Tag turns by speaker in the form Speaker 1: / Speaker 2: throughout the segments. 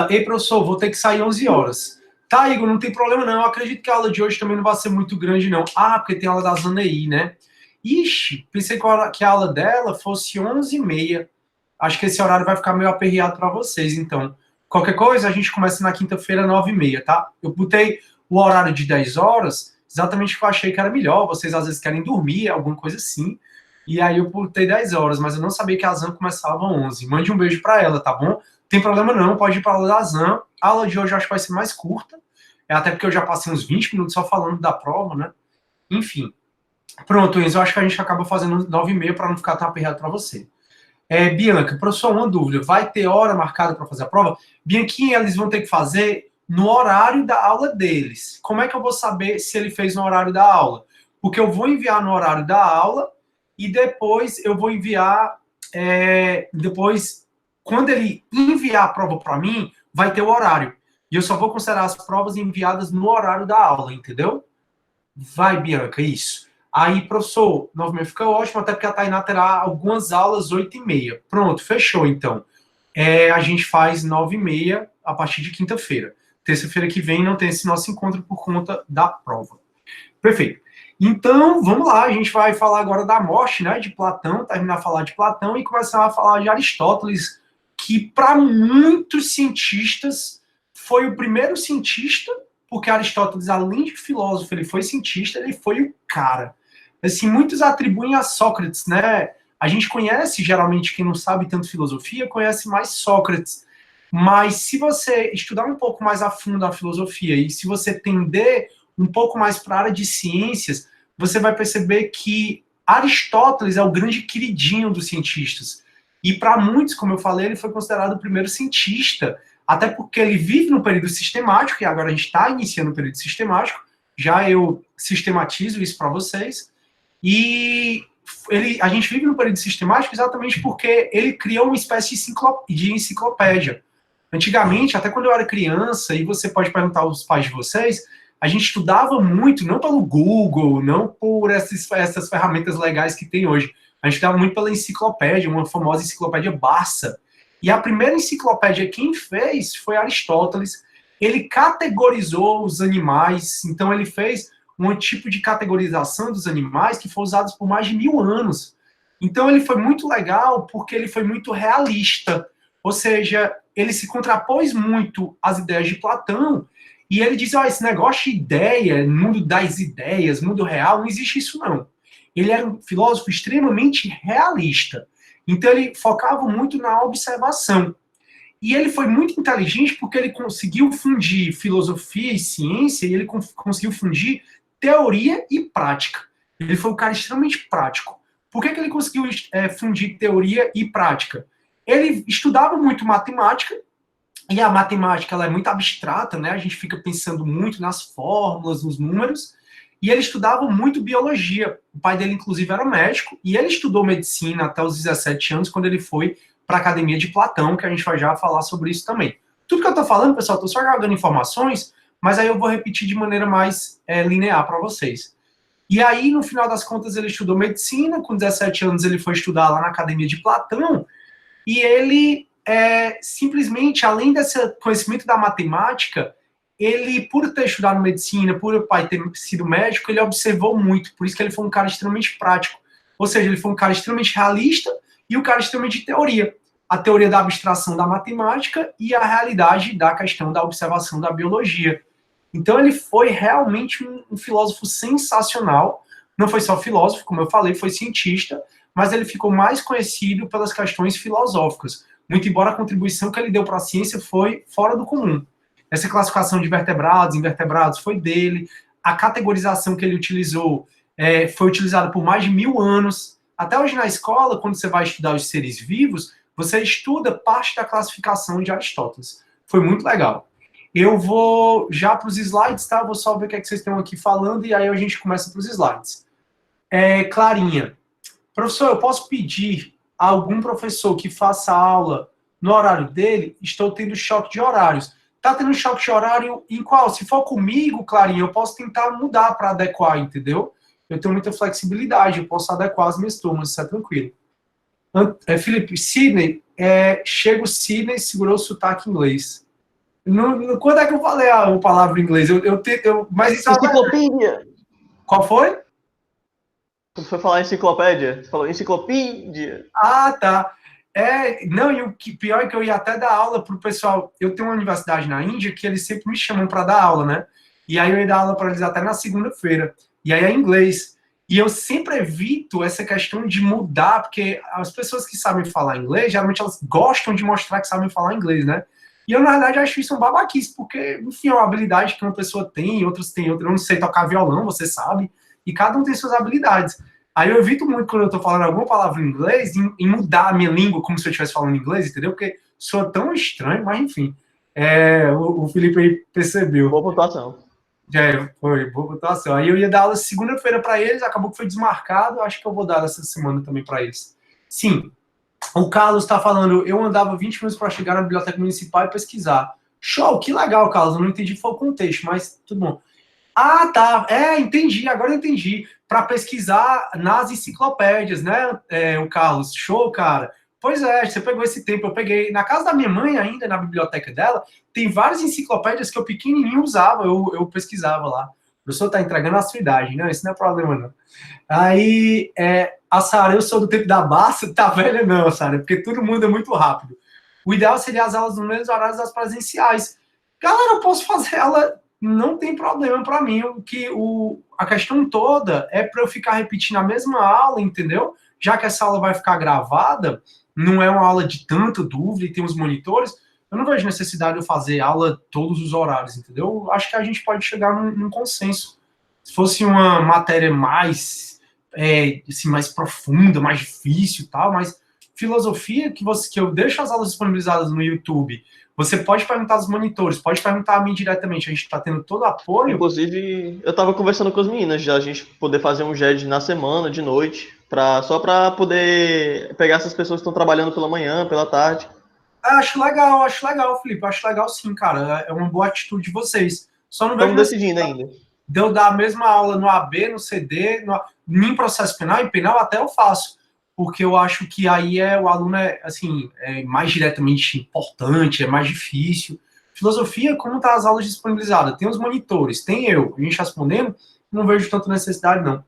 Speaker 1: Ei, professor, vou ter que sair 11 horas. Tá, Igor, não tem problema não. Eu acredito que a aula de hoje também não vai ser muito grande, não. Ah, porque tem aula da Zaneí, né? Ixi, pensei que a aula dela fosse 11h30. Acho que esse horário vai ficar meio aperreado para vocês, então. Qualquer coisa, a gente começa na quinta-feira, 9h30, tá? Eu botei o horário de 10 horas, exatamente porque eu achei que era melhor. Vocês às vezes querem dormir, alguma coisa assim. E aí eu botei 10 horas, mas eu não sabia que a Zan começava 11. Mande um beijo para ela, tá bom? Tem problema não, pode ir para a aula da Zan. A aula de hoje eu acho que vai ser mais curta, até porque eu já passei uns 20 minutos só falando da prova, né? Enfim. Pronto, Enzo, eu acho que a gente acaba fazendo 9h30 para não ficar tão aperreado para você. Bianca, professor, uma dúvida. Vai ter hora marcada para fazer a prova? Bianquinha, eles vão ter que fazer no horário da aula deles. Como é que eu vou saber se ele fez no horário da aula? Porque eu vou enviar no horário da aula e depois eu vou enviar... depois, quando ele enviar a prova para mim, vai ter o horário. E eu só vou considerar as provas enviadas no horário da aula, entendeu? Vai, Bianca, isso. Aí, professor, 9h30 fica ótimo, até porque a Tainá terá algumas aulas 8h30. Pronto, fechou, então. A gente faz 9h30 a partir de quinta-feira. Terça-feira que vem não tem esse nosso encontro por conta da prova. Perfeito. Então, vamos lá, a gente vai falar agora da morte, né, de Platão, terminar a falar de Platão e começar a falar de Aristóteles, que para muitos cientistas foi o primeiro cientista, porque Aristóteles, além de filósofo, ele foi cientista, ele foi o cara. Assim, muitos atribuem a Sócrates, né? A gente conhece, geralmente, quem não sabe tanto filosofia, conhece mais Sócrates. Mas se você estudar um pouco mais a fundo a filosofia e se você tender um pouco mais para a área de ciências, você vai perceber que Aristóteles é o grande queridinho dos cientistas. E para muitos, como eu falei, ele foi considerado o primeiro cientista, até porque ele vive no período sistemático, e agora a gente está iniciando o período sistemático, já eu sistematizo isso para vocês, e a gente vive no período sistemático exatamente porque ele criou uma espécie de enciclopédia. Antigamente, até quando eu era criança, e você pode perguntar aos pais de vocês, a gente estudava muito, não pelo Google, não por essas ferramentas legais que tem hoje. A gente estudava muito pela enciclopédia, uma famosa enciclopédia Barça. E a primeira enciclopédia quem fez foi Aristóteles. Ele categorizou os animais, então ele fez um tipo de categorização dos animais que foi usado por mais de 1000 anos. Então ele foi muito legal porque ele foi muito realista, ou seja, ele se contrapôs muito às ideias de Platão, e ele diz, esse negócio de ideia, mundo das ideias, mundo real, não existe isso não. Ele era um filósofo extremamente realista, então ele focava muito na observação. E ele foi muito inteligente porque ele conseguiu fundir filosofia e ciência, e ele conseguiu fundir teoria e prática. Ele foi um cara extremamente prático. Por que ele conseguiu fundir teoria e prática? Ele estudava muito matemática, e a matemática ela é muito abstrata, né? A gente fica pensando muito nas fórmulas, nos números, e ele estudava muito biologia. O pai dele, inclusive, era médico, e ele estudou medicina até os 17 anos, quando ele foi para a Academia de Platão, que a gente vai já falar sobre isso também. Tudo que eu estou falando, pessoal, estou só jogando informações, mas aí eu vou repetir de maneira mais linear para vocês. E aí, no final das contas, ele estudou medicina, com 17 anos ele foi estudar lá na Academia de Platão, e ele simplesmente, além desse conhecimento da matemática, ele, por ter estudado medicina, por o pai ter sido médico, ele observou muito, por isso que ele foi um cara extremamente prático. Ou seja, ele foi um cara extremamente realista e um cara extremamente de teoria. A teoria da abstração da matemática e a realidade da questão da observação da biologia. Então ele foi realmente um filósofo sensacional. Não foi só filósofo, como eu falei, foi cientista, mas ele ficou mais conhecido pelas questões filosóficas. Muito embora a contribuição que ele deu para a ciência foi fora do comum. Essa classificação de vertebrados, invertebrados, foi dele. A categorização que ele utilizou foi utilizada por mais de 1000 anos. Até hoje na escola, quando você vai estudar os seres vivos, você estuda parte da classificação de Aristóteles. Foi muito legal. Eu vou já para os slides, tá? Vou só ver o que, é que vocês estão aqui falando e aí a gente começa para os slides. Clarinha, professor, eu posso pedir a algum professor que faça aula no horário dele? Estou tendo choque de horários. Tá tendo choque de horário em qual? Se for comigo, Clarinha, eu posso tentar mudar para adequar, entendeu? Eu tenho muita flexibilidade, eu posso adequar as minhas turmas, isso é tranquilo. Felipe, Sidney, chega o Sidney, segurou o sotaque inglês. Quando é que eu falei a palavra em inglês? Mas isso é
Speaker 2: Enciclopédia!
Speaker 1: Qual foi?
Speaker 2: Quando foi falar enciclopédia, você falou enciclopédia.
Speaker 1: Ah, tá. Não, e o que pior é que eu ia até dar aula pro pessoal. Eu tenho uma universidade na Índia que eles sempre me chamam para dar aula, né? E aí eu ia dar aula para eles até na segunda-feira. E aí é inglês. E eu sempre evito essa questão de mudar, porque as pessoas que sabem falar inglês, geralmente elas gostam de mostrar que sabem falar inglês, né? E eu, na verdade, acho isso um babaquice, porque, enfim, é uma habilidade que uma pessoa tem, outras têm outra. Eu não sei tocar violão, você sabe, e cada um tem suas habilidades. Aí eu evito muito quando eu tô falando alguma palavra em inglês, em mudar a minha língua como se eu estivesse falando inglês, entendeu? Porque soa tão estranho, mas enfim. O Felipe aí percebeu.
Speaker 2: Boa pontuação.
Speaker 1: Foi boa votação. Aí eu ia dar aula segunda-feira para eles, acabou que foi desmarcado, acho que eu vou dar essa semana também para eles. Sim, o Carlos está falando, eu andava 20 minutos para chegar na biblioteca municipal e pesquisar. Show, que legal, Carlos, eu não entendi foi o contexto, mas tudo bom. Ah, tá. Entendi. Agora eu entendi. Para pesquisar nas enciclopédias, né, o Carlos? Show, cara. Pois é, você pegou esse tempo. Eu peguei. Na casa da minha mãe, ainda, na biblioteca dela, tem várias enciclopédias que eu pequenininho usava, eu pesquisava lá. O professor tá entregando a sua idade. Não, isso não é problema, não. Aí, a Sara, eu sou do tempo da Bassa, tá velha não, Sara, porque tudo muda muito rápido. O ideal seria as aulas nos mesmos horários das presenciais. Galera, eu posso fazer ela, não tem problema para mim. A questão toda é para eu ficar repetindo a mesma aula, entendeu? Já que essa aula vai ficar gravada, não é uma aula de tanta dúvida e tem os monitores, eu não vejo necessidade de eu fazer aula todos os horários, entendeu? Acho que a gente pode chegar num consenso. Se fosse uma matéria mais, assim, mais profunda, mais difícil e tal, mas filosofia que eu deixo as aulas disponibilizadas no YouTube, você pode perguntar aos monitores, pode perguntar a mim diretamente, a gente está tendo todo apoio.
Speaker 2: Inclusive, eu tava conversando com as meninas já, a gente poder fazer um GED na semana, de noite, só pra poder pegar essas pessoas que estão trabalhando pela manhã, pela tarde.
Speaker 1: Acho legal, Felipe, acho legal sim, cara, é uma boa atitude de vocês. Só não vejo
Speaker 2: Estamos decidindo
Speaker 1: necessidade
Speaker 2: ainda.
Speaker 1: de eu dar a mesma aula no AB, no CD, em processo penal, em penal até eu faço, porque eu acho que aí o aluno assim, mais diretamente importante, é mais difícil. Filosofia, como tá as aulas disponibilizadas? Tem os monitores, tem eu, a gente respondendo, não vejo tanta necessidade, não.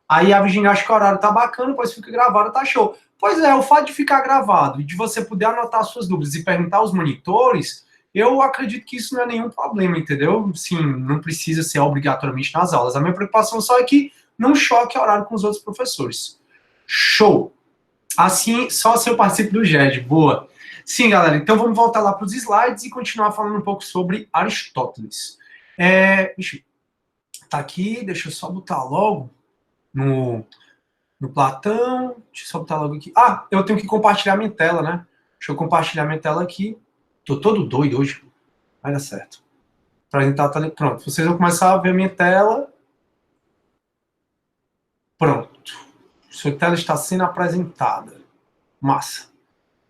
Speaker 1: Aí a Virginia acha que o horário tá bacana, depois fica gravado, tá show. Pois é, o fato de ficar gravado e de você poder anotar suas dúvidas e perguntar aos monitores, eu acredito que isso não é nenhum problema, entendeu? Sim, não precisa ser obrigatoriamente nas aulas. A minha preocupação só é que não choque o horário com os outros professores. Show! Assim, só se eu participo do GED. Boa. Sim, galera, então vamos voltar lá para os slides e continuar falando um pouco sobre Aristóteles. Tá aqui, deixa eu só botar logo no Platão. Deixa eu só botar logo aqui. Ah, eu tenho que compartilhar minha tela, né? Deixa eu compartilhar minha tela aqui. Tô todo doido hoje. Vai dar certo. Apresentar a tela. Pronto. Vocês vão começar a ver minha tela. Pronto. Sua tela está sendo apresentada. Massa.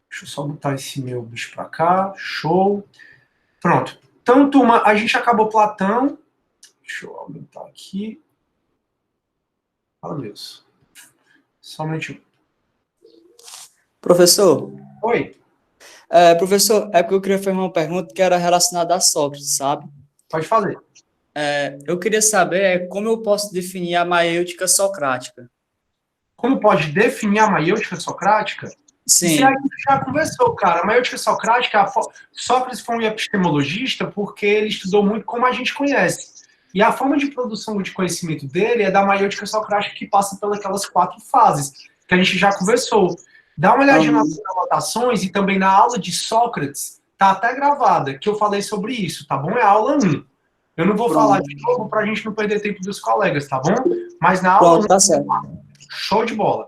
Speaker 1: Deixa eu só botar esse meu bicho para cá. Show. Pronto. Então, turma, a gente acabou Platão. Deixa eu aumentar aqui. Fala, Deus. Só um minutinho.
Speaker 3: Professor,
Speaker 1: Oi.
Speaker 3: professor, é porque eu queria fazer uma pergunta que era relacionada a Sócrates, sabe?
Speaker 1: Pode fazer.
Speaker 3: Eu queria saber como eu posso definir a maêutica socrática.
Speaker 1: Como pode definir a maêutica socrática? Isso aí a
Speaker 3: Sim,
Speaker 1: gente já conversou, cara. A maêutica socrática, Sócrates foi um epistemologista porque ele estudou muito como a gente conhece. E a forma de produção de conhecimento dele é da maêutica socrática que passa pelas 4 fases, que a gente já conversou. Dá uma olhadinha nas anotações e também na aula de Sócrates, tá até gravada, que eu falei sobre isso, tá bom? É a aula 1. Eu não vou falar de novo para a gente não perder tempo dos colegas, tá bom? Mas na aula 1,
Speaker 3: pronto, tá certo.
Speaker 1: show de bola.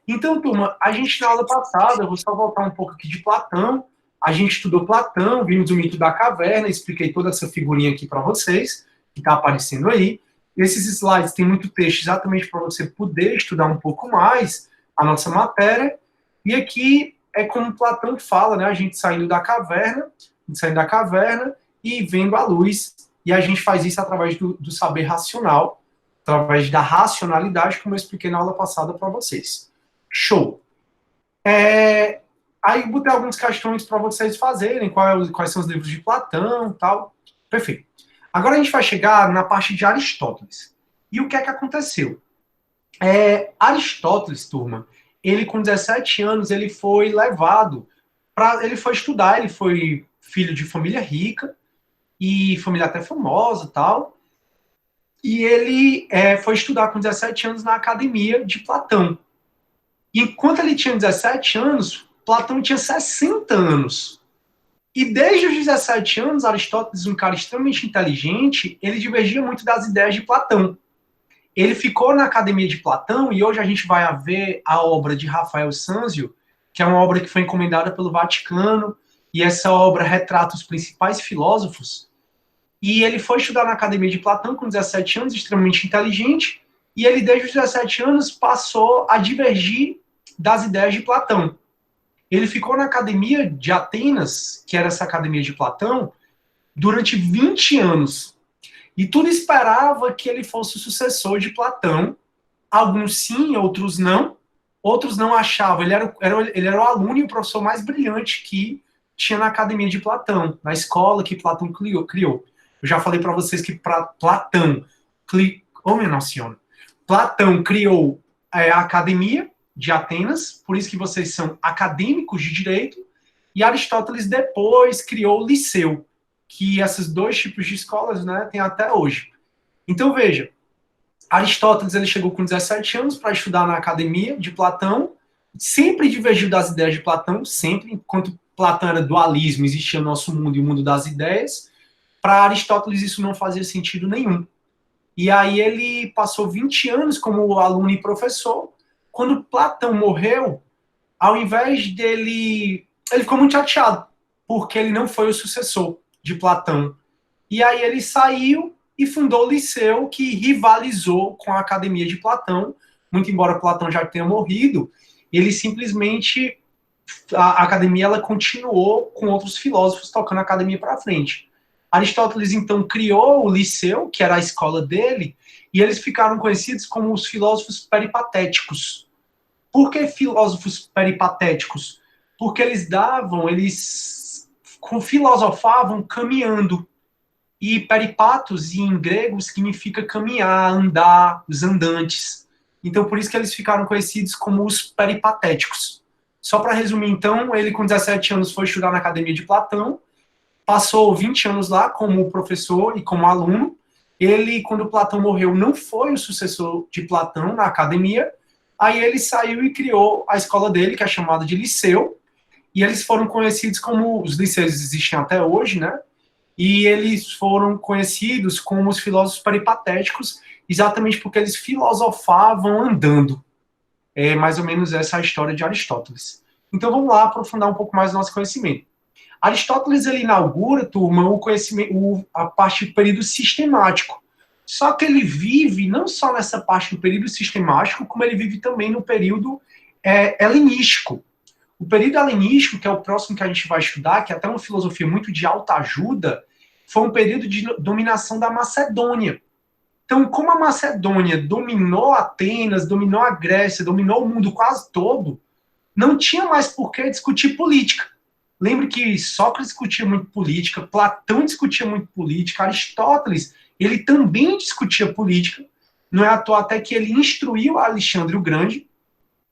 Speaker 1: Então, turma, a gente na aula passada, eu vou só voltar um pouco aqui de Platão, a gente estudou Platão, vimos o mito da caverna, expliquei toda essa figurinha aqui para vocês, que está aparecendo aí. Esses slides têm muito texto exatamente para você poder estudar um pouco mais a nossa matéria. E aqui é como Platão fala, né? A gente saindo da caverna e vendo a luz. E a gente faz isso através do saber racional, através da racionalidade, como eu expliquei na aula passada para vocês. Show. Aí botei algumas questões para vocês fazerem, quais são os livros de Platão e tal. Perfeito. Agora a gente vai chegar na parte de Aristóteles. E o que é que aconteceu? Aristóteles, turma, ele com 17 anos, ele foi levado ele foi estudar, ele foi filho de família rica, e família até famosa e tal, e ele foi estudar com 17 anos na academia de Platão. E enquanto ele tinha 17 anos, Platão tinha 60 anos. E desde os 17 anos, Aristóteles, um cara extremamente inteligente, ele divergia muito das ideias de Platão. Ele ficou na academia de Platão, e hoje a gente vai ver a obra de Rafael Sanzio, que é uma obra que foi encomendada pelo Vaticano, e essa obra retrata os principais filósofos. E ele foi estudar na academia de Platão com 17 anos, extremamente inteligente, e ele, desde os 17 anos, passou a divergir das ideias de Platão. Ele ficou na academia de Atenas, que era essa academia de Platão, durante 20 anos. E tudo esperava que ele fosse o sucessor de Platão. Alguns sim, outros não. Outros não achavam. Ele era o aluno e o professor mais brilhante que tinha na academia de Platão, na escola que Platão criou. Eu já falei para vocês que Platão criou a academia de Atenas, por isso que vocês são acadêmicos de direito, e Aristóteles depois criou o Liceu, que esses dois tipos de escolas, né, tem até hoje. Então, veja, Aristóteles ele chegou com 17 anos para estudar na academia de Platão, sempre divergiu das ideias de Platão, sempre, enquanto Platão era dualismo, existia o nosso mundo e o mundo das ideias, para Aristóteles isso não fazia sentido nenhum. E aí ele passou 20 anos como aluno e professor. Quando Platão morreu, ao invés dele... Ele ficou muito chateado, porque ele não foi o sucessor de Platão. E aí ele saiu e fundou o Liceu, que rivalizou com a Academia de Platão. Muito embora Platão já tenha morrido, ele simplesmente... A academia ela continuou com outros filósofos tocando a academia para frente. Aristóteles, então, criou o Liceu, que era a escola dele, e eles ficaram conhecidos como os filósofos peripatéticos. Por que filósofos peripatéticos? Porque eles filosofavam caminhando. E peripatos, em grego, significa caminhar, andar, os andantes. Então, por isso que eles ficaram conhecidos como os peripatéticos. Só para resumir, então, ele com 17 anos foi estudar na academia de Platão, passou 20 anos lá como professor e como aluno. Ele, quando Platão morreu, não foi o sucessor de Platão na academia. Aí ele saiu e criou a escola dele, que é chamada de Liceu. E eles foram conhecidos como... Os liceus existem até hoje, né? E eles foram conhecidos como os filósofos peripatéticos, exatamente porque eles filosofavam andando. É mais ou menos essa a história de Aristóteles. Então vamos lá aprofundar um pouco mais o nosso conhecimento. Aristóteles ele inaugura, turma, o conhecimento, a parte do período sistemático. Só que ele vive não só nessa parte do período sistemático, como ele vive também no período helenístico. O período helenístico, que é o próximo que a gente vai estudar, que é até uma filosofia muito de autoajuda, foi um período de dominação da Macedônia. Então, como a Macedônia dominou Atenas, dominou a Grécia, dominou o mundo quase todo, não tinha mais por que discutir política. Lembre que Sócrates discutia muito política, Platão discutia muito política, Aristóteles, ele também discutia política. Não é à toa até que ele instruiu Alexandre o Grande.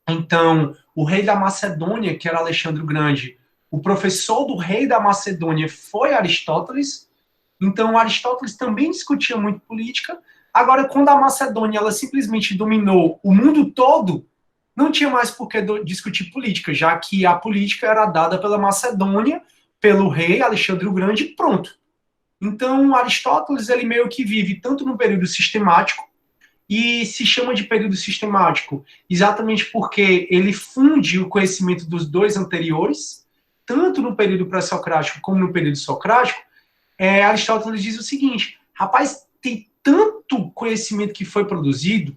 Speaker 1: Então, o rei da Macedônia, que era Alexandre o Grande, o professor do rei da Macedônia foi Aristóteles. Então, Aristóteles também discutia muito política. Agora, quando a Macedônia ela simplesmente dominou o mundo todo, não tinha mais por que discutir política, já que a política era dada pela Macedônia, pelo rei Alexandre o Grande, e pronto. Então, Aristóteles ele meio que vive tanto no período sistemático, e se chama de período sistemático exatamente porque ele funde o conhecimento dos dois anteriores, tanto no período pré-socrático como no período socrático. Aristóteles diz o seguinte: rapaz, tem tanto conhecimento que foi produzido,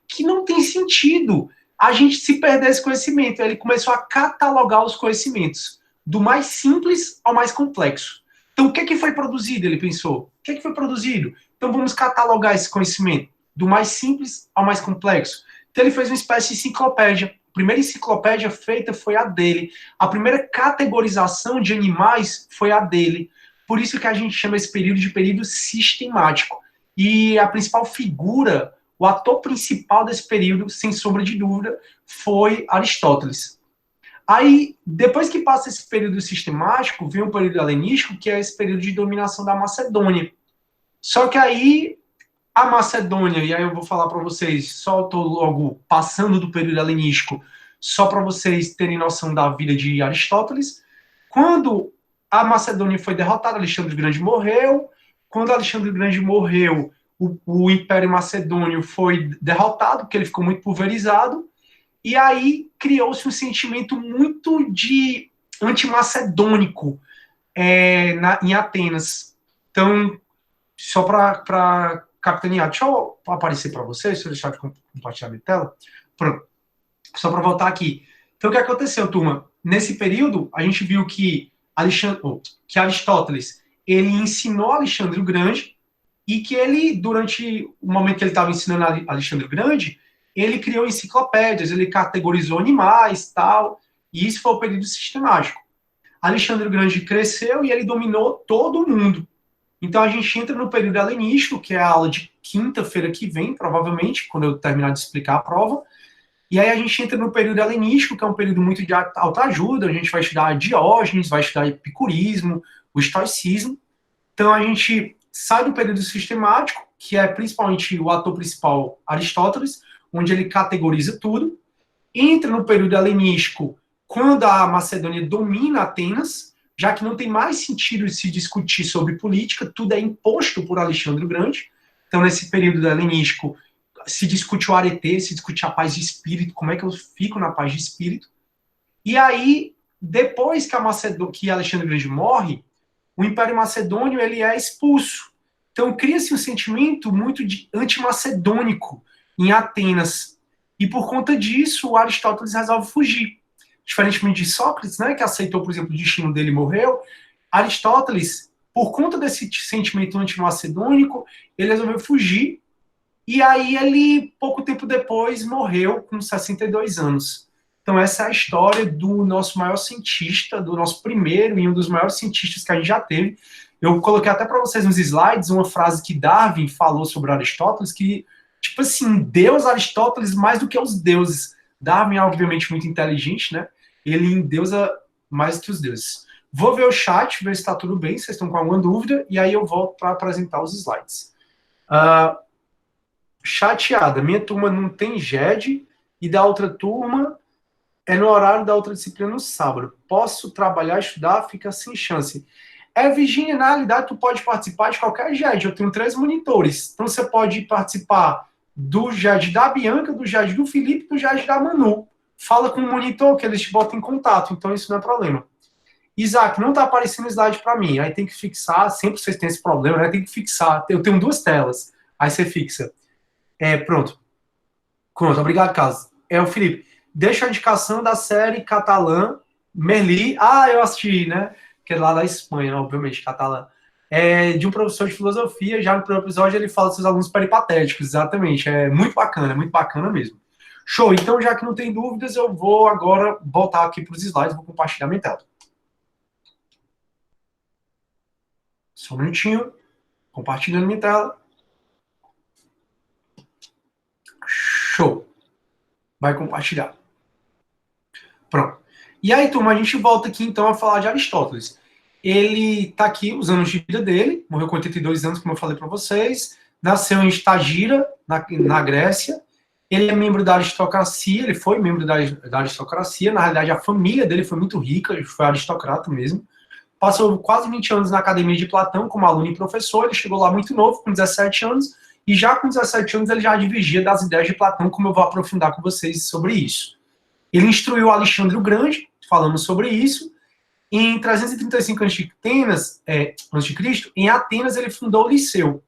Speaker 1: que não tem sentido a gente se perder esse conhecimento. Ele começou a catalogar os conhecimentos, do mais simples ao mais complexo. Então, o que foi produzido? Ele pensou. O que foi produzido? Então, vamos catalogar esse conhecimento, do mais simples ao mais complexo. Então, ele fez uma espécie de enciclopédia. primeira enciclopédia feita foi a dele. A primeira categorização de animais foi a dele. Por isso que a gente chama esse período de período sistemático. E a principal figura, o ator principal desse período, sem sombra de dúvida, foi Aristóteles. Aí, depois que passa esse período sistemático, vem o período helenístico, que é esse período de dominação da Macedônia. Só que aí, a Macedônia, e aí eu vou falar para vocês, só estou logo passando do período helenístico, só para vocês terem noção da vida de Aristóteles. Quando a Macedônia foi derrotada, Alexandre o Grande morreu. Quando Alexandre o Grande morreu, o Império Macedônio foi derrotado, porque ele ficou muito pulverizado. E aí criou-se um sentimento muito de antimacedônico em Atenas. Então, só para capitanear, deixa eu aparecer para vocês, se eu deixar de compartilhar minha tela. Pronto. Só para voltar aqui. Então, o que aconteceu, turma? Nesse período, a gente viu que Aristóteles ele ensinou Alexandre o Grande e que ele, durante o momento que ele estava ensinando Alexandre o Grande, ele criou enciclopédias, ele categorizou animais, tal, e isso foi o período sistemático. Alexandre o Grande cresceu e ele dominou todo o mundo. Então a gente entra no período helenístico, que é a aula de quinta-feira que vem, provavelmente, quando eu terminar de explicar a prova. E aí a gente entra no período helenístico, que é um período muito de autoajuda, a gente vai estudar Diógenes, vai estudar epicurismo, o estoicismo. Então a gente sai do período sistemático, que é principalmente o ator principal, Aristóteles, onde ele categoriza tudo, entra no período helenístico, quando a Macedônia domina Atenas, já que não tem mais sentido de se discutir sobre política, tudo é imposto por Alexandre o Grande. Então, nesse período helenístico, se discute o arete, se discute a paz de espírito, como é que eu fico na paz de espírito. E aí, depois que Alexandre o Grande morre, o Império Macedônio ele é expulso. Então, cria-se um sentimento muito antimacedônico em Atenas. E por conta disso, Aristóteles resolve fugir. Diferentemente de Sócrates, né, que aceitou, por exemplo, o destino dele e morreu, Aristóteles, por conta desse sentimento antimacedônico, ele resolveu fugir. E aí ele, pouco tempo depois, morreu com 62 anos. Então essa é a história do nosso maior cientista, do nosso primeiro e um dos maiores cientistas que a gente já teve. Eu coloquei até para vocês nos slides uma frase que Darwin falou sobre Aristóteles, que, tipo assim, Deus Aristóteles mais do que os deuses. Darwin é obviamente muito inteligente, né? Ele endeusa mais do que os deuses. Vou ver o chat, ver se está tudo bem, se vocês estão com alguma dúvida, e aí eu volto para apresentar os slides. Chateada, minha turma não tem GED e da outra turma é no horário da outra disciplina no sábado. Posso trabalhar, estudar, fica sem chance. Virgínia, na realidade, tu pode participar de qualquer GED. Eu tenho 3 monitores. Então você pode participar do GED da Bianca, do GED do Felipe e do GED da Manu. Fala com o monitor que eles te botam em contato. Então isso não é problema. Isaac, não está aparecendo slide para mim. Aí tem que fixar. Sempre vocês têm esse problema, né? Tem que fixar. Eu tenho 2 telas. Aí você fixa. Pronto. Pronto, obrigado, Carlos. O Felipe, deixa a indicação da série catalã, Merli. Eu assisti, né? Que é lá da Espanha, obviamente, catalã. De um professor de filosofia. Já no primeiro episódio ele fala dos seus alunos peripatéticos, exatamente. É muito bacana mesmo. Show, então já que não tem dúvidas, eu vou agora voltar aqui para os slides, vou compartilhar minha tela. Só um minutinho. Compartilhando minha tela. Show. Vai compartilhar. Pronto. E aí, turma, a gente volta aqui, então, a falar de Aristóteles. Ele está aqui, os anos de vida dele, morreu com 82 anos, como eu falei para vocês, nasceu em Stagira, na Grécia. Ele é membro da aristocracia, ele foi membro da aristocracia, na realidade, a família dele foi muito rica, ele foi aristocrata mesmo. Passou quase 20 anos na Academia de Platão como aluno e professor, ele chegou lá muito novo, com 17 anos, e já com 17 anos ele já divergia das ideias de Platão, como eu vou aprofundar com vocês sobre isso. Ele instruiu Alexandre o Grande, falamos sobre isso. Em 335 a.C., em Atenas ele fundou o Liceu.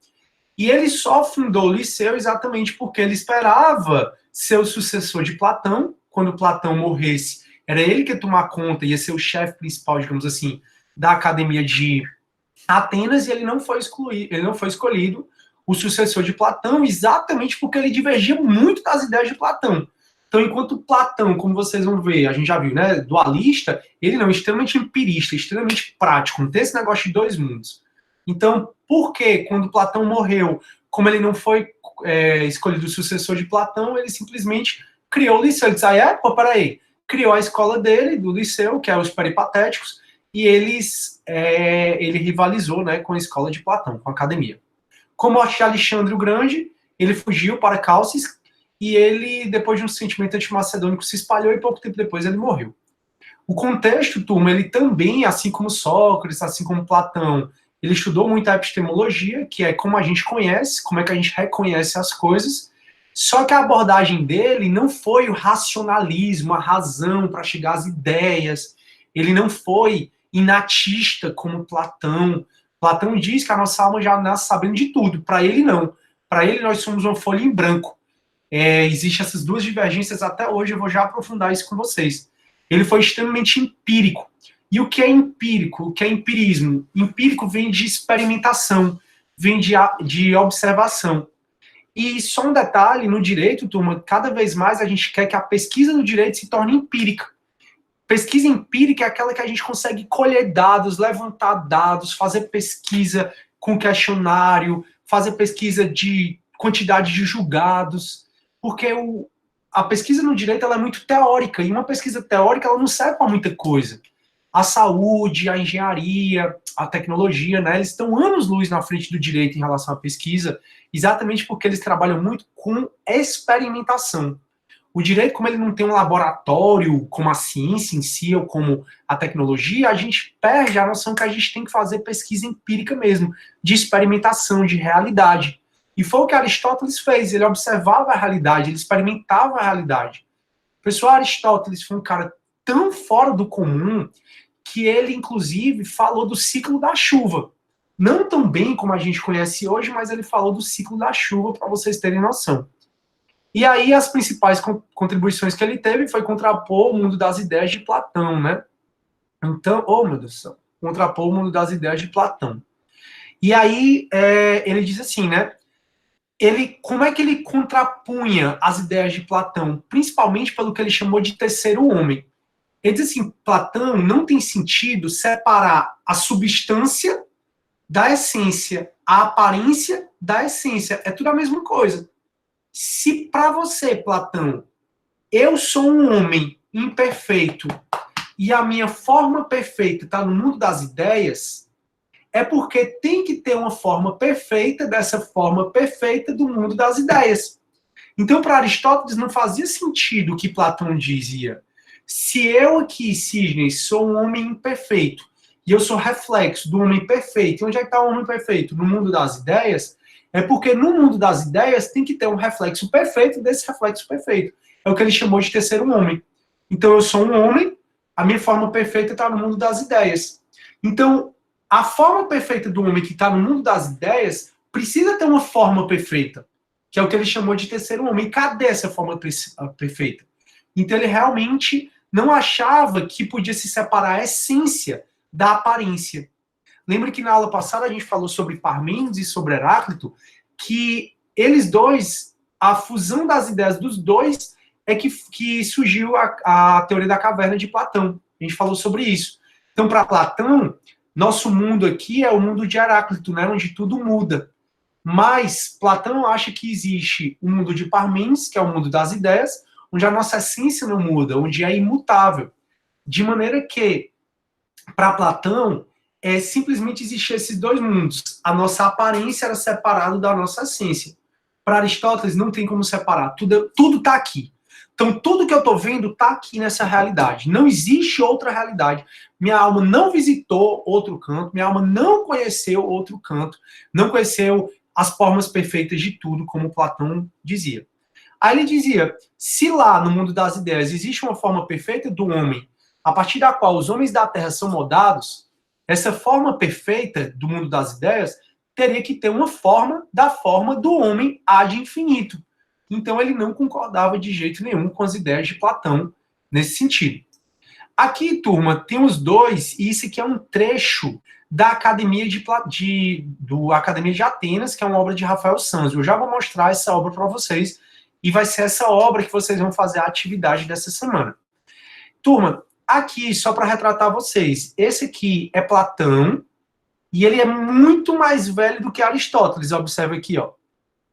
Speaker 1: E ele só fundou o Liceu exatamente porque ele esperava ser o sucessor de Platão. Quando Platão morresse, era ele que ia tomar conta, ia ser o chefe principal, digamos assim, da Academia de Atenas, e ele não foi escolhido o sucessor de Platão, exatamente porque ele divergia muito das ideias de Platão. Então, enquanto Platão, como vocês vão ver, a gente já viu, né, dualista, ele não, extremamente empirista, extremamente prático, não tem esse negócio de dois mundos. Então, por que quando Platão morreu, como ele não foi escolhido o sucessor de Platão, ele simplesmente criou o Liceu. Ele disse, peraí, criou a escola dele, do Liceu, que é os Peripatéticos, e ele rivalizou, né, com a escola de Platão, com a academia. Como Alexandre o Grande, ele fugiu para Calcis, e ele, depois de um sentimento antimacedônico, se espalhou, e pouco tempo depois ele morreu. O contexto, turma, ele também, assim como Sócrates, assim como Platão, ele estudou muito a epistemologia, que é como a gente conhece, como é que a gente reconhece as coisas, só que a abordagem dele não foi o racionalismo, a razão para chegar às ideias, ele não foi inatista como Platão. Platão diz que a nossa alma já nasce sabendo de tudo, para ele não. Para ele nós somos uma folha em branco. Existem essas duas divergências até hoje, eu vou já aprofundar isso com vocês. Ele foi extremamente empírico. E o que é empírico? O que é empirismo? Empírico vem de experimentação, vem de observação. E só um detalhe, no direito, turma, cada vez mais a gente quer que a pesquisa no direito se torne empírica. Pesquisa empírica é aquela que a gente consegue colher dados, levantar dados, fazer pesquisa com questionário, fazer pesquisa de quantidade de julgados, porque a pesquisa no direito ela é muito teórica, e uma pesquisa teórica ela não serve para muita coisa. A saúde, a engenharia, a tecnologia, né, eles estão anos-luz na frente do direito em relação à pesquisa, exatamente porque eles trabalham muito com experimentação. O direito, como ele não tem um laboratório, como a ciência em si, ou como a tecnologia, a gente perde a noção que a gente tem que fazer pesquisa empírica mesmo, de experimentação, de realidade. E foi o que Aristóteles fez, ele observava a realidade, ele experimentava a realidade. O pessoal, Aristóteles foi um cara tão fora do comum que ele, inclusive, falou do ciclo da chuva. Não tão bem como a gente conhece hoje, mas ele falou do ciclo da chuva, para vocês terem noção. E aí, as principais contribuições que ele teve foi contrapor o mundo das ideias de Platão, né? Então, meu Deus do céu, contrapor o mundo das ideias de Platão. E aí, ele diz assim, né? Como é que ele contrapunha as ideias de Platão? Principalmente pelo que ele chamou de terceiro homem. Ele diz assim, Platão não tem sentido separar a substância da essência, a aparência da essência. É tudo a mesma coisa. Se para você, Platão, eu sou um homem imperfeito e a minha forma perfeita está no mundo das ideias, é porque tem que ter uma forma perfeita dessa forma perfeita do mundo das ideias. Então, para Aristóteles, não fazia sentido o que Platão dizia. Se eu aqui, Cisnes, sou um homem imperfeito e eu sou reflexo do homem perfeito, e onde é que está o homem perfeito? No mundo das ideias? É porque no mundo das ideias tem que ter um reflexo perfeito desse reflexo perfeito. É o que ele chamou de terceiro homem. Então eu sou um homem, a minha forma perfeita está no mundo das ideias. Então, a forma perfeita do homem que está no mundo das ideias precisa ter uma forma perfeita, que é o que ele chamou de terceiro homem. E cadê essa forma perfeita? Então ele realmente não achava que podia se separar a essência da aparência. Lembra que na aula passada a gente falou sobre Parmênides e sobre Heráclito, que eles dois, a fusão das ideias dos dois é que surgiu a teoria da caverna de Platão. A gente falou sobre isso. Então, para Platão, nosso mundo aqui é o mundo de Heráclito, né, onde tudo muda. Mas Platão acha que existe o mundo de Parmênides, que é o mundo das ideias, onde a nossa essência não muda, onde é imutável. De maneira que, para Platão, simplesmente existiam esses dois mundos. A nossa aparência era separada da nossa essência. Para Aristóteles, não tem como separar. Tudo está aqui. Então, tudo que eu estou vendo está aqui nessa realidade. Não existe outra realidade. Minha alma não visitou outro canto, minha alma não conheceu outro canto, não conheceu as formas perfeitas de tudo, como Platão dizia. Aí ele dizia, se lá no mundo das ideias existe uma forma perfeita do homem, a partir da qual os homens da Terra são moldados, essa forma perfeita do mundo das ideias teria que ter uma forma da forma do homem ad infinito. Então ele não concordava de jeito nenhum com as ideias de Platão nesse sentido. Aqui, turma, tem os dois, e isso aqui é um trecho da Academia Academia de Atenas, que é uma obra de Rafael Sanzio. Eu já vou mostrar essa obra para vocês, E vai ser essa obra que vocês vão fazer a atividade dessa semana. Turma, aqui, só para retratar vocês, esse aqui é Platão, e ele é muito mais velho do que Aristóteles. Observa aqui, ó.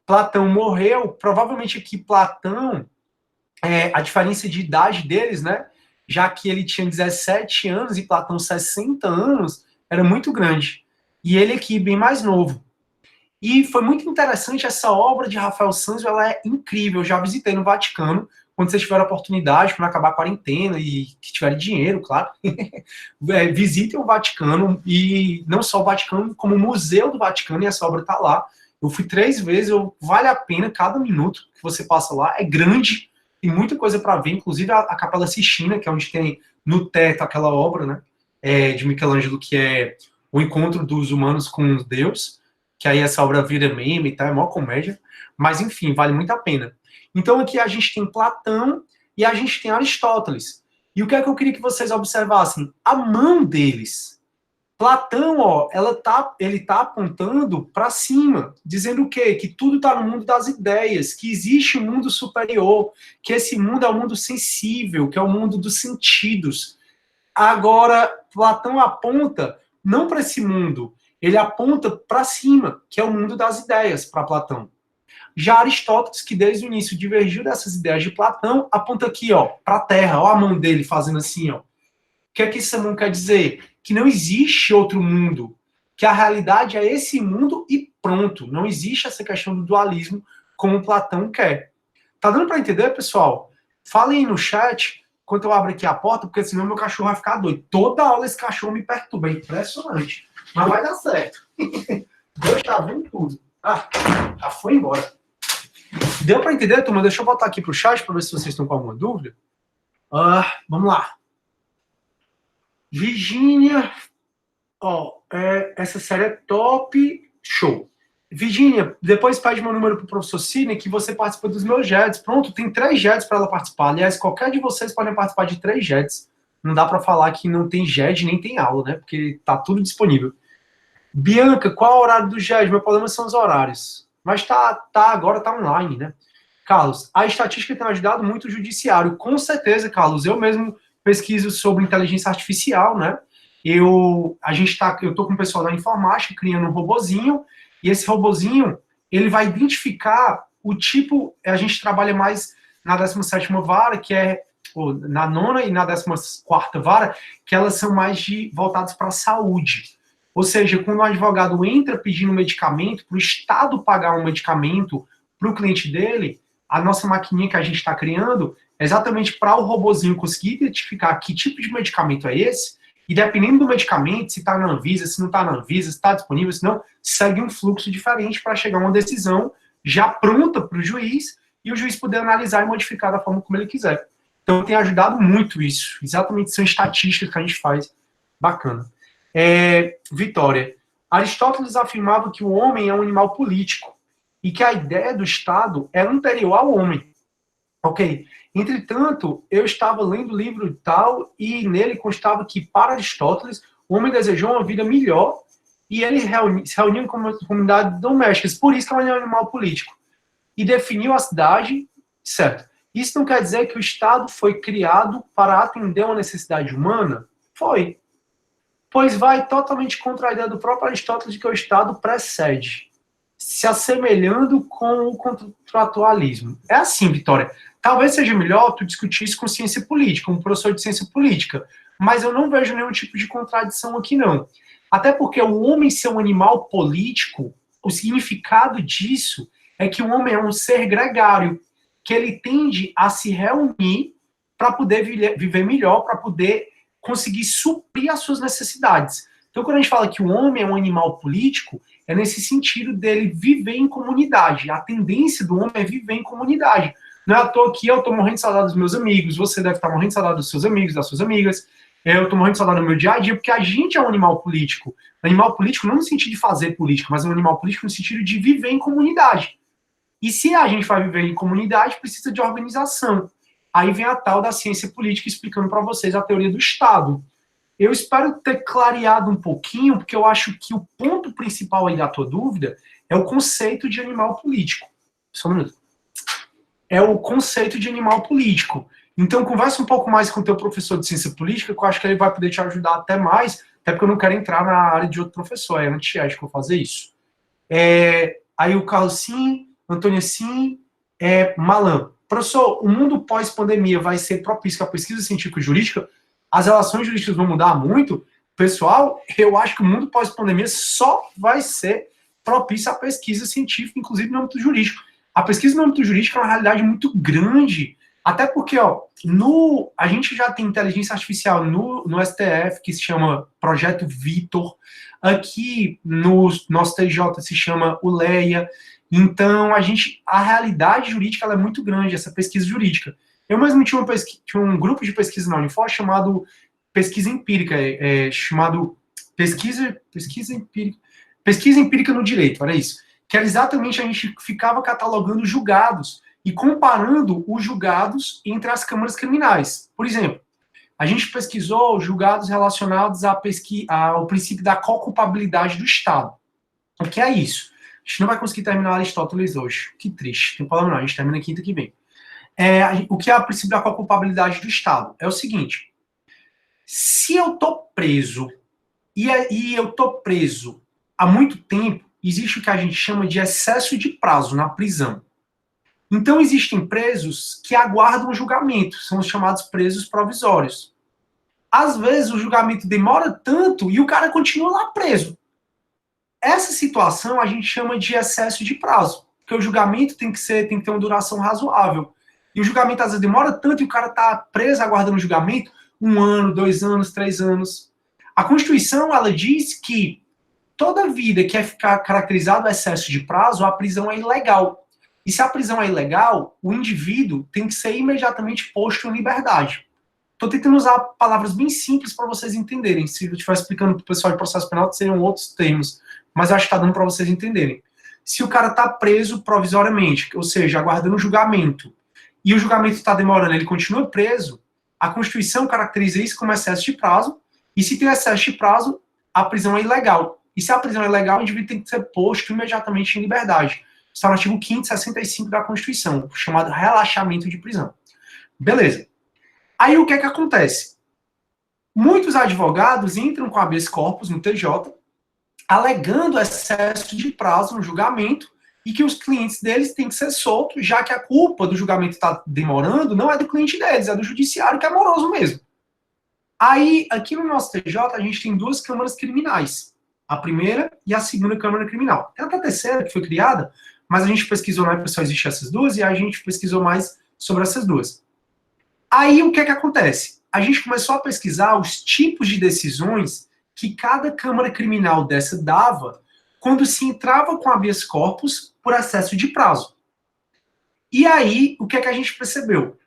Speaker 1: Platão morreu, provavelmente aqui Platão, a diferença de idade deles, né? Já que ele tinha 17 anos e Platão 60 anos, era muito grande. E ele aqui, bem mais novo. E foi muito interessante essa obra de Rafael Sanzio, ela é incrível. Eu já visitei no Vaticano, quando vocês tiverem a oportunidade, quando acabar a quarentena e que tiverem dinheiro, claro, visitem o Vaticano, e não só o Vaticano, como o Museu do Vaticano, e essa obra está lá. Eu fui 3 vezes, vale a pena, cada minuto que você passa lá, é grande, tem muita coisa para ver, inclusive a Capela Sistina, que é onde tem no teto aquela obra, né, de Michelangelo, que é o encontro dos humanos com Deus, que aí essa obra vira meme e tal, é maior comédia, mas enfim, vale muito a pena. Então aqui a gente tem Platão e a gente tem Aristóteles. E o que é que eu queria que vocês observassem? A mão deles. Platão, ó, ele tá apontando para cima, dizendo o quê? Que tudo está no mundo das ideias, que existe um mundo superior, que esse mundo é o mundo sensível, que é o mundo dos sentidos. Agora, Platão aponta não para esse mundo, ele aponta para cima, que é o mundo das ideias, para Platão. Já Aristóteles, que desde o início divergiu dessas ideias de Platão, aponta aqui, ó, para a Terra, ó a mão dele fazendo assim, ó. O que é que essa mão quer dizer? Que não existe outro mundo, que a realidade é esse mundo e pronto. Não existe essa questão do dualismo como Platão quer. Tá dando para entender, pessoal? Falem aí no chat, enquanto eu abro aqui a porta, porque senão meu cachorro vai ficar doido. Toda aula esse cachorro me perturba, é impressionante. Mas vai dar certo. Deus tá vendo tudo. Ah, já foi embora. Deu para entender, turma? Deixa eu voltar aqui pro chat para ver se vocês estão com alguma dúvida. Vamos lá. Virgínia, essa série é top, show. Virgínia, depois pede meu número pro professor Sidney, que você participa dos meus JETs. Pronto, tem 3 JETs para ela participar. Aliás, qualquer de vocês podem participar de 3 JETs. Não dá para falar que não tem JET nem tem aula, né? Porque tá tudo disponível. Bianca, qual é o horário do JET? Meu problema são os horários. Mas agora tá online, né? Carlos, a estatística tem ajudado muito o judiciário. Com certeza, Carlos. Eu mesmo pesquiso sobre inteligência artificial, né? Eu tô com o pessoal da informática criando um robozinho, e esse robozinho, ele vai identificar o tipo, a gente trabalha mais na 17ª vara, que é na 9ª e na 14ª vara, que elas são mais voltadas para a saúde. Ou seja, quando o advogado entra pedindo medicamento, para o Estado pagar um medicamento para o cliente dele, a nossa maquininha que a gente está criando é exatamente para o robozinho conseguir identificar que tipo de medicamento é esse, e dependendo do medicamento, se está na Anvisa, se não está na Anvisa, se está disponível, se não, segue um fluxo diferente para chegar a uma decisão já pronta para o juiz, e o juiz poder analisar e modificar da forma como ele quiser. Então tem ajudado muito isso. Exatamente, são estatísticas que a gente faz. Bacana. Vitória. Aristóteles afirmava que o homem é um animal político e que a ideia do Estado é anterior ao homem. Ok. Entretanto, eu estava lendo o livro tal e nele constava que, para Aristóteles, o homem desejou uma vida melhor e ele se reuniu em comunidades domésticas. Por isso que é um animal político. E definiu a cidade, certo. Isso não quer dizer que o Estado foi criado para atender uma necessidade humana? Foi. Pois vai totalmente contra a ideia do próprio Aristóteles de que o Estado precede, se assemelhando com o contratualismo. É assim, Vitória. Talvez seja melhor tu discutir isso com ciência política, um professor de ciência política, mas eu não vejo nenhum tipo de contradição aqui, não. Até porque o homem ser um animal político, o significado disso é que o homem é um ser gregário, que ele tende a se reunir para poder viver melhor, para poder conseguir suprir as suas necessidades. Então, quando a gente fala que o homem é um animal político, é nesse sentido dele viver em comunidade. A tendência do homem é viver em comunidade. Não é à toa que eu estou morrendo de saudade dos meus amigos, você deve estar morrendo de saudade dos seus amigos, das suas amigas, eu estou morrendo de saudade do meu dia a dia, porque a gente é um animal político. Animal político não no sentido de fazer política, mas um animal político no sentido de viver em comunidade. E se a gente vai viver em comunidade, precisa de organização. Aí vem a tal da ciência política explicando para vocês a teoria do Estado. Eu espero ter clareado um pouquinho, porque eu acho que o ponto principal aí da tua dúvida é o conceito de animal político. Só um minuto. é o conceito de animal político. Então, conversa um pouco mais com o teu professor de ciência política, que eu acho que ele vai poder te ajudar até mais, até porque eu não quero entrar na área de outro professor, é antiético fazer isso. Aí o Carlos sim, Antônia sim, Malan. Professor, o mundo pós-pandemia vai ser propício à pesquisa científica e jurídica? As relações jurídicas vão mudar muito? Pessoal, eu acho que o mundo pós-pandemia só vai ser propício à pesquisa científica, inclusive no âmbito jurídico. A pesquisa no âmbito jurídico é uma realidade muito grande, até porque a gente já tem inteligência artificial no STF, que se chama Projeto Vitor, aqui no nosso TJ se chama o LEIA. Então, a realidade jurídica ela é muito grande, essa pesquisa jurídica. Eu mesmo tinha um grupo de pesquisa na Unifor chamado pesquisa empírica, chamado pesquisa empírica no direito, era isso. Que era exatamente a gente ficava catalogando julgados e comparando os julgados entre as câmaras criminais. Por exemplo, a gente pesquisou julgados relacionados ao princípio da co-culpabilidade do Estado. O que é isso? A gente não vai conseguir terminar Aristóteles hoje. Que triste. Tem problema não, a gente termina quinta que vem. O que é o princípio da co-culpabilidade do Estado? É o seguinte. Se eu tô preso, e eu tô preso há muito tempo, existe o que a gente chama de excesso de prazo na prisão. Então, existem presos que aguardam o julgamento, são os chamados presos provisórios. Às vezes, o julgamento demora tanto e o cara continua lá preso. Essa situação a gente chama de excesso de prazo, porque o julgamento tem que ter uma duração razoável. E o julgamento, às vezes, demora tanto e o cara está preso aguardando o julgamento 1 ano, 2 anos, 3 anos. A Constituição, ela diz que toda vida que é ficar caracterizado excesso de prazo, a prisão é ilegal. E se a prisão é ilegal, o indivíduo tem que ser imediatamente posto em liberdade. Estou tentando usar palavras bem simples para vocês entenderem. Se eu estiver explicando para o pessoal de processo penal, seriam outros termos. Mas acho que está dando para vocês entenderem. Se o cara está preso provisoriamente, ou seja, aguardando o julgamento, e o julgamento está demorando, ele continua preso, a Constituição caracteriza isso como excesso de prazo, e se tem excesso de prazo, a prisão é ilegal. E se a prisão é ilegal, o indivíduo tem que ser posto imediatamente em liberdade. Está no artigo 5º65 da Constituição, chamado relaxamento de prisão. Beleza. Aí o que é que acontece? Muitos advogados entram com habeas corpus no TJ, alegando excesso de prazo no julgamento e que os clientes deles têm que ser soltos, já que a culpa do julgamento estar demorando não é do cliente deles, é do judiciário, que é moroso mesmo. Aí, aqui no nosso TJ, a gente tem 2 câmaras criminais. A primeira e a segunda câmara criminal. Tem até a terceira, que foi criada, mas a gente pesquisou na época só existem essas 2 e a gente pesquisou mais sobre essas 2. Aí, o que é que acontece? A gente começou a pesquisar os tipos de decisões que cada câmara criminal dessa dava quando se entrava com habeas corpus por excesso de prazo. E aí, o que é que a gente percebeu?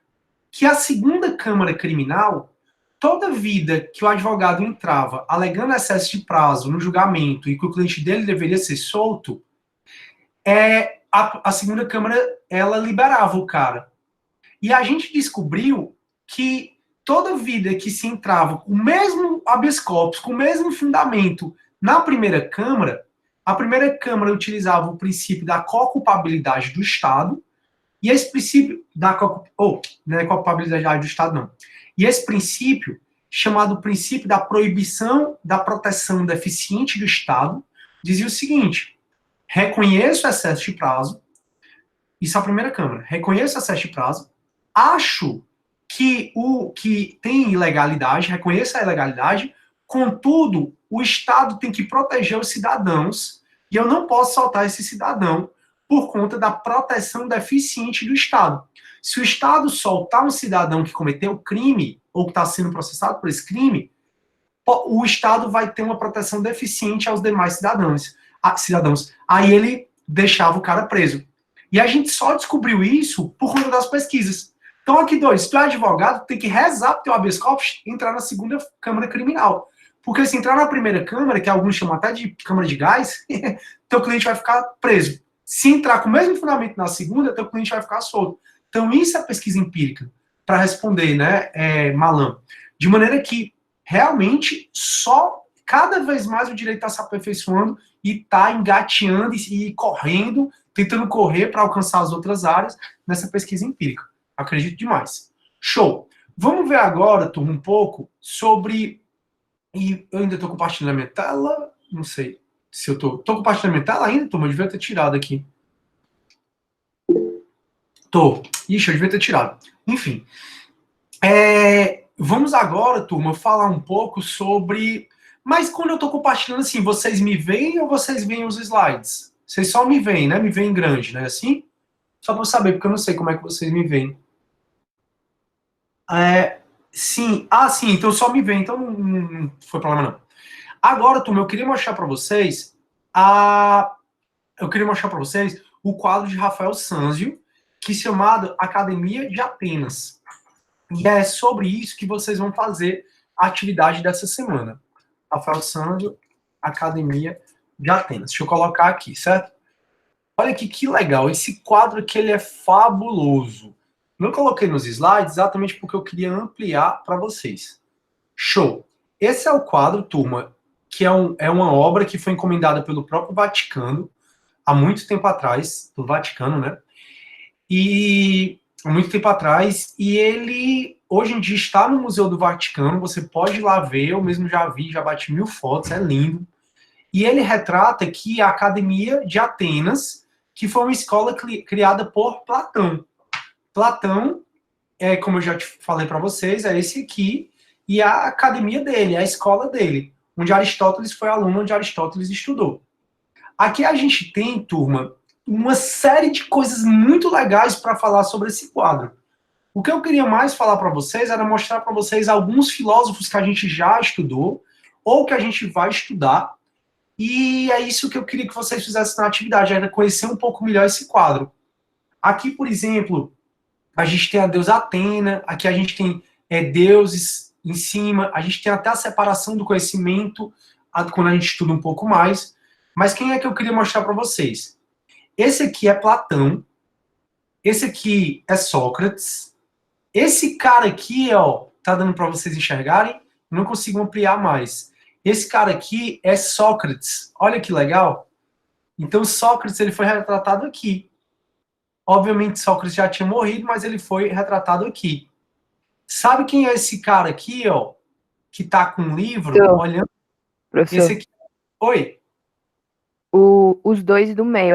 Speaker 1: Que a segunda câmara criminal, toda vida que o advogado entrava alegando excesso de prazo no julgamento e que o cliente dele deveria ser solto, a segunda câmara, ela liberava o cara. E a gente descobriu que toda vida que se entrava com o mesmo habeas corpus, com o mesmo fundamento na primeira câmara, a primeira câmara utilizava o princípio da co-culpabilidade do Estado, e esse princípio da não é culpabilidade do Estado, não. E esse princípio, chamado princípio da proibição da proteção deficiente do Estado, dizia o seguinte: reconheço o excesso de prazo, isso é a primeira câmara, reconheço o excesso de prazo, acho que tem ilegalidade, reconheço a ilegalidade, contudo, o Estado tem que proteger os cidadãos e eu não posso soltar esse cidadão por conta da proteção deficiente do Estado. Se o Estado soltar um cidadão que cometeu crime ou que está sendo processado por esse crime, o Estado vai ter uma proteção deficiente aos demais cidadãos. Aí ele deixava o cara preso. E a gente só descobriu isso por conta das pesquisas. Então, aqui 2, se tu é advogado, tem que rezar pro teu habeas corpus entrar na segunda câmara criminal. Porque se entrar na primeira câmara, que alguns chamam até de câmara de gás, teu cliente vai ficar preso. Se entrar com o mesmo fundamento na segunda, teu cliente vai ficar solto. Então, isso é pesquisa empírica, para responder, né, Malan. De maneira que, realmente, só cada vez mais o direito está se aperfeiçoando e está engateando e correndo, tentando correr para alcançar as outras áreas nessa pesquisa empírica. Acredito demais. Show! Vamos ver agora, turma, um pouco sobre... E eu ainda estou compartilhando a minha tela, não sei se eu estou compartilhando a minha tela ainda, turma, eu devia ter tirado aqui. Ixi, eu devia ter tirado. Enfim. Vamos agora, turma, falar um pouco sobre... Mas quando eu estou compartilhando assim, vocês me veem ou vocês veem os slides? Vocês só me veem, né? Me veem grande, né? Assim? Só para eu saber, porque eu não sei como é que vocês me veem. Sim. Sim, então só me veem, então não foi problema não. Agora, turma, eu queria mostrar para vocês o quadro de Rafael Sanzio, que é chamado Academia de Atenas. E é sobre isso que vocês vão fazer a atividade dessa semana. Rafael Sanzio, Academia de Atenas. Deixa eu colocar aqui, certo? Olha aqui que legal. Esse quadro aqui ele é fabuloso. Não coloquei nos slides exatamente porque eu queria ampliar para vocês. Show! Esse é o quadro, turma, que é uma obra que foi encomendada pelo próprio Vaticano, há muito tempo atrás, do Vaticano, né? E há muito tempo atrás, e ele hoje em dia está no Museu do Vaticano, você pode ir lá ver, eu mesmo já vi, já bati 1000 fotos, é lindo. E ele retrata aqui a Academia de Atenas, que foi uma escola criada por Platão. Platão, como eu já te falei para vocês, é esse aqui, e a academia dele, a escola dele, onde Aristóteles foi aluno, onde Aristóteles estudou. Aqui a gente tem, turma, uma série de coisas muito legais para falar sobre esse quadro. O que eu queria mais falar para vocês era mostrar para vocês alguns filósofos que a gente já estudou, ou que a gente vai estudar, e é isso que eu queria que vocês fizessem na atividade, ainda conhecer um pouco melhor esse quadro. Aqui, por exemplo, a gente tem a deusa Atena, aqui a gente tem deuses em cima, a gente tem até a separação do conhecimento, quando a gente estuda um pouco mais. Mas quem é que eu queria mostrar para vocês? Esse aqui é Platão, esse aqui é Sócrates, esse cara aqui, ó, tá dando para vocês enxergarem? Não consigo ampliar mais. Esse cara aqui é Sócrates, olha que legal. Então Sócrates ele foi retratado aqui. Obviamente Sócrates já tinha morrido, mas ele foi retratado aqui. Sabe quem é esse cara aqui, ó? Que tá com um livro, olhando?
Speaker 4: Professor.
Speaker 1: Esse aqui. Oi?
Speaker 4: Os dois do meio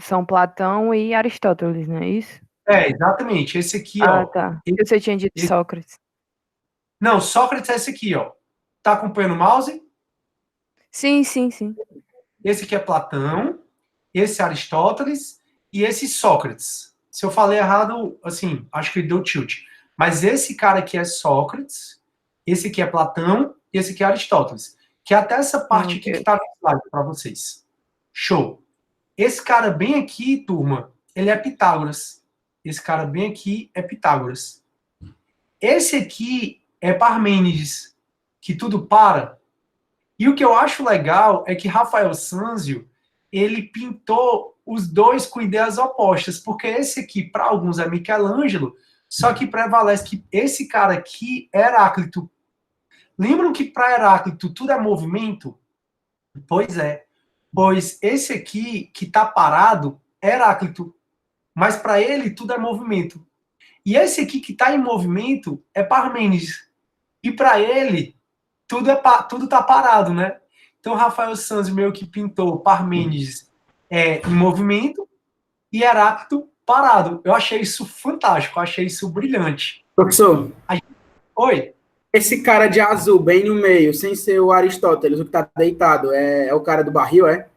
Speaker 4: são Platão e Aristóteles, não é isso?
Speaker 1: Exatamente. Esse aqui, ó.
Speaker 4: Tá. Você tinha dito Sócrates.
Speaker 1: Não, Sócrates é esse aqui, ó. Tá acompanhando o mouse?
Speaker 4: Sim.
Speaker 1: Esse aqui é Platão, esse é Aristóteles e esse Sócrates. Se eu falei errado, assim, acho que deu tilt. Mas esse cara aqui é Sócrates, esse aqui é Platão e esse aqui é Aristóteles. Que é até essa parte aqui que tá no slide para vocês. Show. Esse cara bem aqui, turma, ele é Pitágoras. Esse cara bem aqui é Pitágoras. Esse aqui é Parmênides, que tudo para. E o que eu acho legal é que Rafael Sanzio, ele pintou os dois com ideias opostas, porque esse aqui, para alguns, é Michelangelo, só que prevalece que esse cara aqui é Heráclito. Lembram que para Heráclito tudo é movimento? Pois é. Pois esse aqui, que está parado, é Heráclito. Mas para ele, tudo é movimento. E esse aqui, que está em movimento, é Parmênides. E para ele, tudo está parado, né? Então, Rafael Sanzio meio que pintou Parmênides em movimento e Heráclito parado. Eu achei isso fantástico, eu achei isso brilhante.
Speaker 5: Professor.
Speaker 1: Oi?
Speaker 5: Esse cara de azul, bem no meio, sem ser o Aristóteles, o que está deitado, é o cara do barril, é?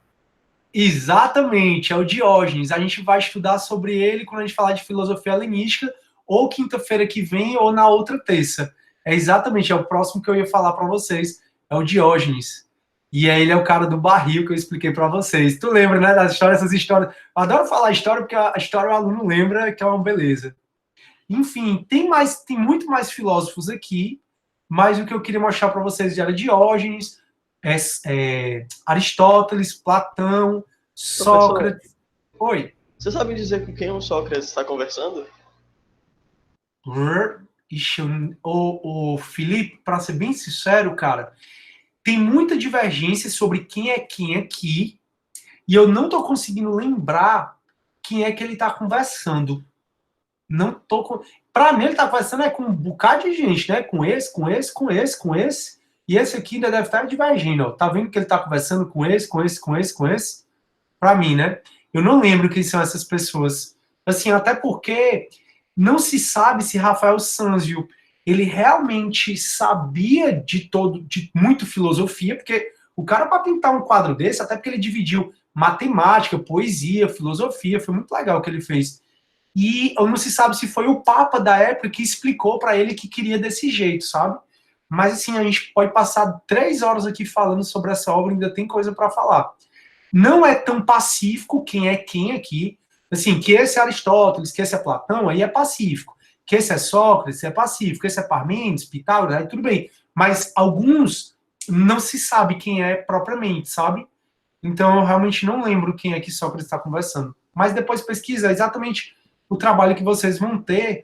Speaker 1: Exatamente, é o Diógenes. A gente vai estudar sobre ele quando a gente falar de filosofia helenística, ou quinta-feira que vem, ou na outra terça. É o próximo que eu ia falar para vocês, é o Diógenes. E aí ele é o cara do barril que eu expliquei para vocês. Tu lembra, né, das histórias, essas histórias? Eu adoro falar história, porque a história o aluno lembra, que é uma beleza. Enfim, tem muito mais filósofos aqui, mas o que eu queria mostrar para vocês era Diógenes, Aristóteles, Platão, Sócrates. Oi?
Speaker 2: Você sabe dizer com quem o Sócrates está conversando?
Speaker 1: O Felipe, para ser bem sincero, cara, tem muita divergência sobre quem é quem aqui, e eu não tô conseguindo lembrar quem é que ele tá conversando. Não tô com... Pra mim, ele tá conversando com um bocado de gente, né? Com esse, com esse, com esse, com esse. E esse aqui ainda deve estar divergindo, ó. Tá vendo que ele tá conversando com esse, com esse, com esse, com esse? Pra mim, né? Eu não lembro quem são essas pessoas. Assim, até porque não se sabe se Rafael Sanzio, ele realmente sabia de muito filosofia, porque o cara, para pintar um quadro desse, até porque ele dividiu matemática, poesia, filosofia, foi muito legal o que ele fez. E não se sabe se foi o Papa da época que explicou para ele que queria desse jeito, sabe? Mas assim, a gente pode passar 3 horas aqui falando sobre essa obra, ainda tem coisa para falar. Não é tão pacífico quem é quem aqui. Assim, que esse é Aristóteles, que esse é Platão, aí é pacífico. Que esse é Sócrates, é pacífico. Que esse é Parmênides, Pitágoras, aí tudo bem. Mas alguns não se sabe quem é propriamente, sabe? Então eu realmente não lembro quem é que Sócrates está conversando. Mas depois pesquisa exatamente o trabalho que vocês vão ter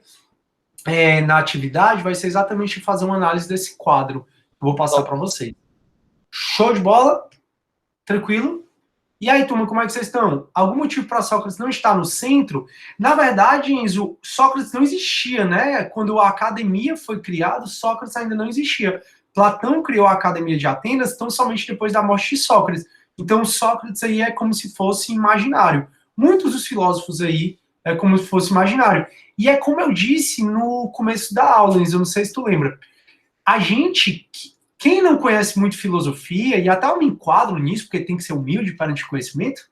Speaker 1: na atividade, vai ser exatamente fazer uma análise desse quadro. Eu vou passar para vocês. Show de bola? Tranquilo? E aí, turma, como é que vocês estão? Algum motivo para Sócrates não estar no centro? Na verdade, Enzo, Sócrates não existia, né? Quando a academia foi criada, Sócrates ainda não existia. Platão criou a Academia de Atenas tão somente depois da morte de Sócrates. Então, Sócrates aí é como se fosse imaginário. Muitos dos filósofos aí é como se fosse imaginário. E é como eu disse no começo da aula, Enzo, eu não sei se tu lembra. A gente... Quem não conhece muito filosofia, e até eu me enquadro nisso, porque tem que ser humilde para de conhecimento,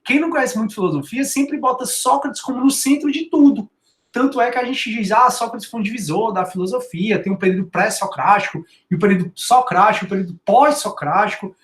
Speaker 1: quem não conhece muito filosofia sempre bota Sócrates como no centro de tudo. Tanto é que a gente diz, Sócrates foi um divisor da filosofia, tem um período pré-socrático, e o período socrático, o período pós-socrático.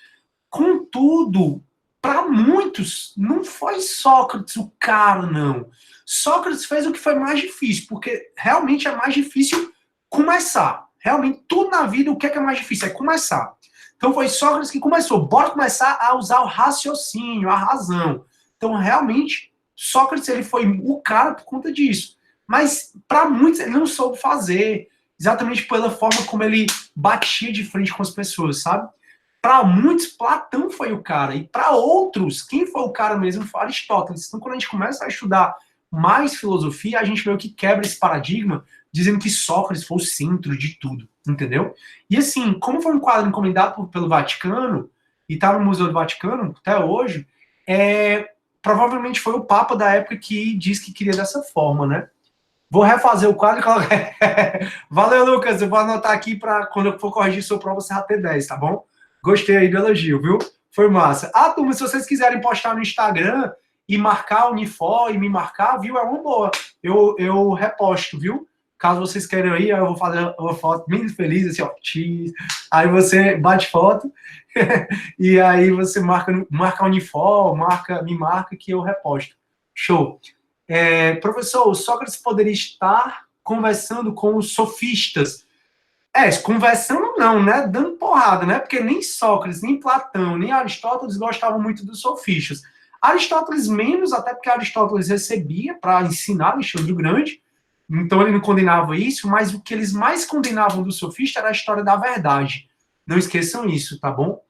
Speaker 1: Contudo, para muitos, não foi Sócrates o cara, não. Sócrates fez o que foi mais difícil, porque realmente é mais difícil começar. Realmente, tudo na vida, o que é mais difícil? É começar. Então, foi Sócrates que começou. Bora começar a usar o raciocínio, a razão. Então, realmente, Sócrates ele foi o cara por conta disso. Mas, para muitos, ele não soube fazer. Exatamente pela forma como ele batia de frente com as pessoas, sabe? Para muitos, Platão foi o cara. E para outros, quem foi o cara mesmo foi Aristóteles. Então, quando a gente começa a estudar mais filosofia, a gente meio que quebra esse paradigma, dizendo que Sócrates foi o centro de tudo, entendeu? E assim, como foi um quadro encomendado pelo Vaticano, e está no Museu do Vaticano até hoje, provavelmente foi o Papa da época que disse que queria dessa forma, né? Vou refazer o quadro e colocar... Valeu, Lucas, eu vou anotar aqui para quando eu for corrigir sua prova, você já ter 10, tá bom? Gostei aí do elogio, viu? Foi massa. Turma, se vocês quiserem postar no Instagram e marcar o Unifor e me marcar, viu? É uma boa. Eu reposto, viu? Caso vocês queiram aí, eu vou fazer uma foto bem feliz, assim, ó. Aí você bate foto, e aí você marca a Unifor, me marca que eu reposto. Show. Professor, o Sócrates poderia estar conversando com os sofistas. Conversando não, né? Dando porrada, né? Porque nem Sócrates, nem Platão, nem Aristóteles gostavam muito dos sofistas. Aristóteles menos, até porque Aristóteles recebia para ensinar Alexandre o Grande, então ele não condenava isso, mas o que eles mais condenavam do sofista era a história da verdade. Não esqueçam isso, tá bom?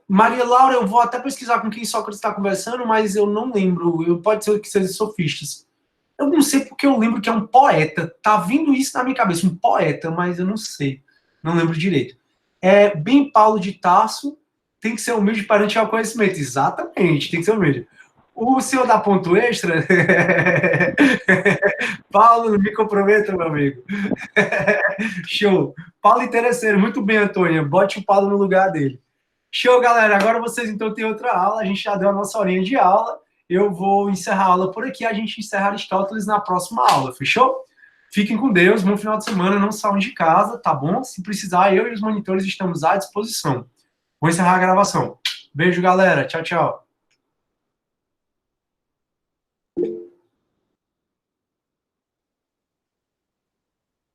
Speaker 1: Maria Laura, eu vou até pesquisar com quem Sócrates está conversando, mas eu não lembro. Pode ser que sejam sofistas. Eu não sei porque eu lembro que é um poeta. Tá vindo isso na minha cabeça, um poeta, mas eu não sei. Não lembro direito. Bem Paulo de Tarso, tem que ser humilde perante ao conhecimento. Exatamente, tem que ser humilde. O senhor dá ponto extra? Paulo, não me comprometa, meu amigo. Show. Paulo interesseiro, muito bem, Antônia. Bote o Paulo no lugar dele. Show, galera. Agora vocês então têm outra aula. A gente já deu a nossa horinha de aula. Eu vou encerrar a aula por aqui. A gente encerra Aristóteles na próxima aula. Fechou? Fiquem com Deus. Bom final de semana. Não saiam de casa, tá bom? Se precisar, eu e os monitores estamos à disposição. Vou encerrar a gravação. Beijo, galera. Tchau, tchau.